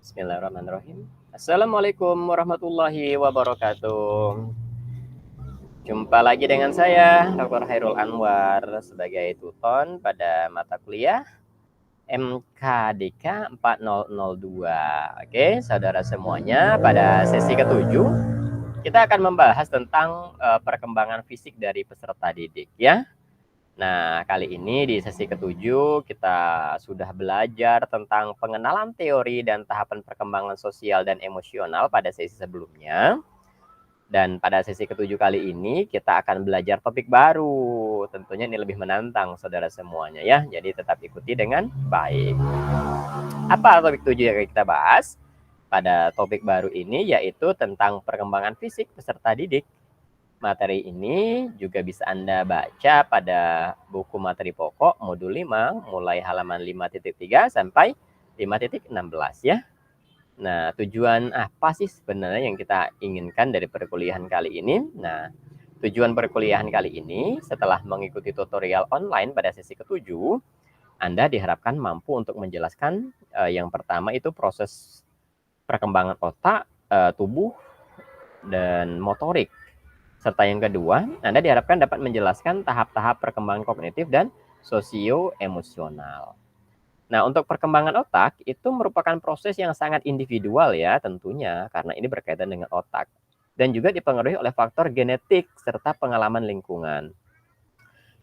Bismillahirrahmanirrahim. Assalamualaikum warahmatullahi wabarakatuh. Jumpa lagi dengan saya, Dr. Hairul Anwar, sebagai tutor pada mata kuliah MKDK 4002. Oke, saudara semuanya, pada sesi ketujuh kita akan membahas tentang perkembangan fisik dari peserta didik ya. Nah, kali ini di sesi ketujuh kita sudah belajar tentang pengenalan teori dan tahapan perkembangan sosial dan emosional pada sesi sebelumnya. Dan pada sesi ketujuh kali ini kita akan belajar topik baru. Tentunya ini lebih menantang saudara semuanya ya. Jadi tetap ikuti dengan baik. Apa topik tujuh yang kita bahas? Pada topik baru ini yaitu tentang perkembangan fisik peserta didik. Materi ini juga bisa Anda baca pada buku materi pokok modul 5 mulai halaman 5.3 sampai 5.16 ya. Nah, tujuan apa sih sebenarnya yang kita inginkan dari perkuliahan kali ini? Nah, tujuan perkuliahan kali ini setelah mengikuti tutorial online pada sesi ketujuh, Anda diharapkan mampu untuk menjelaskan yang pertama itu proses perkembangan otak, tubuh, dan motorik. Serta yang kedua, Anda diharapkan dapat menjelaskan tahap-tahap perkembangan kognitif dan sosio-emosional. Nah, untuk perkembangan otak itu merupakan proses yang sangat individual ya tentunya, karena ini berkaitan dengan otak. Dan juga dipengaruhi oleh faktor genetik serta pengalaman lingkungan.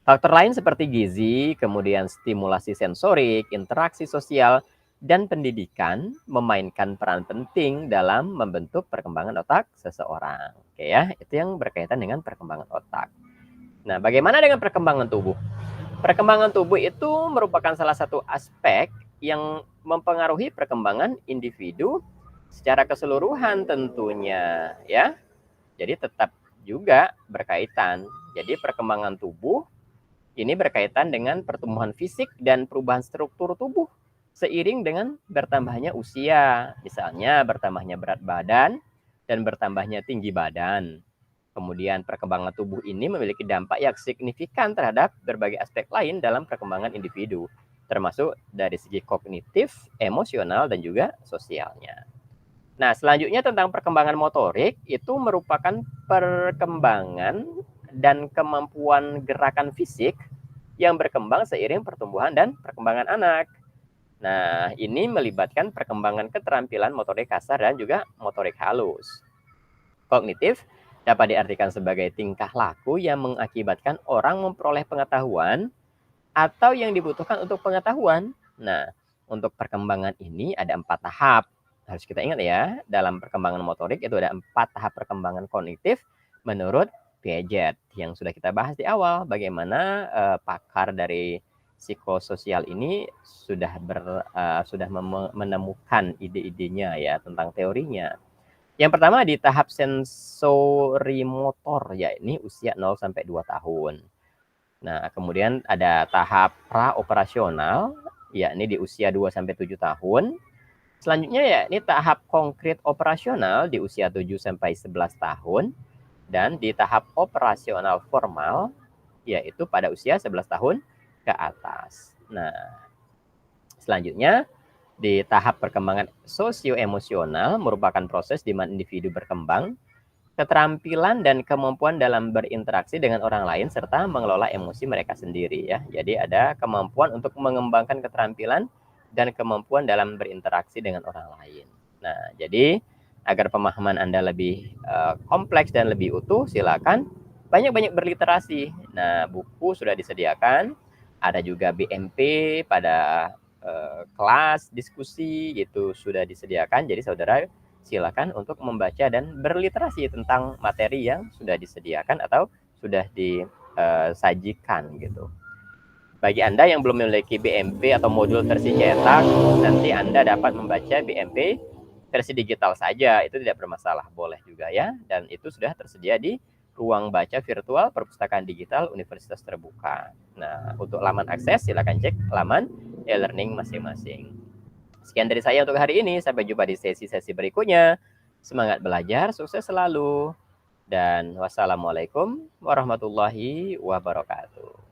Faktor lain seperti gizi, kemudian stimulasi sensorik, interaksi sosial, dan pendidikan memainkan peran penting dalam membentuk perkembangan otak seseorang. Oke ya, itu yang berkaitan dengan perkembangan otak. Nah, bagaimana dengan perkembangan tubuh? Perkembangan tubuh itu merupakan salah satu aspek yang mempengaruhi perkembangan individu secara keseluruhan tentunya ya. Jadi tetap juga berkaitan. Jadi perkembangan tubuh ini berkaitan dengan pertumbuhan fisik dan perubahan struktur tubuh seiring dengan bertambahnya usia, misalnya bertambahnya berat badan dan bertambahnya tinggi badan. Kemudian perkembangan tubuh ini memiliki dampak yang signifikan terhadap berbagai aspek lain dalam perkembangan individu, termasuk dari segi kognitif, emosional, dan juga sosialnya. Nah, selanjutnya tentang perkembangan motorik, itu merupakan perkembangan dan kemampuan gerakan fisik yang berkembang seiring pertumbuhan dan perkembangan anak. Nah, ini melibatkan perkembangan keterampilan motorik kasar dan juga motorik halus. Kognitif dapat diartikan sebagai tingkah laku yang mengakibatkan orang memperoleh pengetahuan atau yang dibutuhkan untuk pengetahuan. Nah, untuk perkembangan ini ada 4 tahap. Harus kita ingat ya, dalam perkembangan motorik itu ada 4 tahap perkembangan kognitif menurut Piaget yang sudah kita bahas di awal. Bagaimana pakar dari psikososial ini sudah menemukan ide-idenya ya tentang teorinya. Yang pertama di tahap sensorimotor, ya ini usia 0 sampai 2 tahun. Nah, kemudian ada tahap praoperasional, yakni di usia 2 sampai 7 tahun. Selanjutnya ya ini tahap konkret operasional di usia 7 sampai 11 tahun dan di tahap operasional formal yaitu pada usia 11 tahun ke atas. Nah, selanjutnya di tahap perkembangan sosio-emosional merupakan proses di mana individu berkembang, keterampilan dan kemampuan dalam berinteraksi dengan orang lain serta mengelola emosi mereka sendiri ya. Jadi ada kemampuan untuk mengembangkan keterampilan dan kemampuan dalam berinteraksi dengan orang lain. Nah, jadi agar pemahaman Anda lebih kompleks dan lebih utuh, silakan banyak-banyak berliterasi. Nah, buku sudah disediakan, ada juga BMP pada kelas diskusi itu sudah disediakan. Jadi saudara silakan untuk membaca dan berliterasi tentang materi yang sudah disediakan atau sudah disajikan gitu. Bagi Anda yang belum memiliki BMP atau modul versi cetak, nanti Anda dapat membaca BMP versi digital saja, itu tidak bermasalah, boleh juga ya. Dan itu sudah tersedia di ruang baca virtual perpustakaan digital Universitas Terbuka. Nah, untuk laman akses silakan cek laman e-learning masing-masing. Sekian dari saya untuk hari ini, sampai jumpa di sesi-sesi berikutnya. Semangat belajar, sukses selalu. Dan wassalamualaikum warahmatullahi wabarakatuh.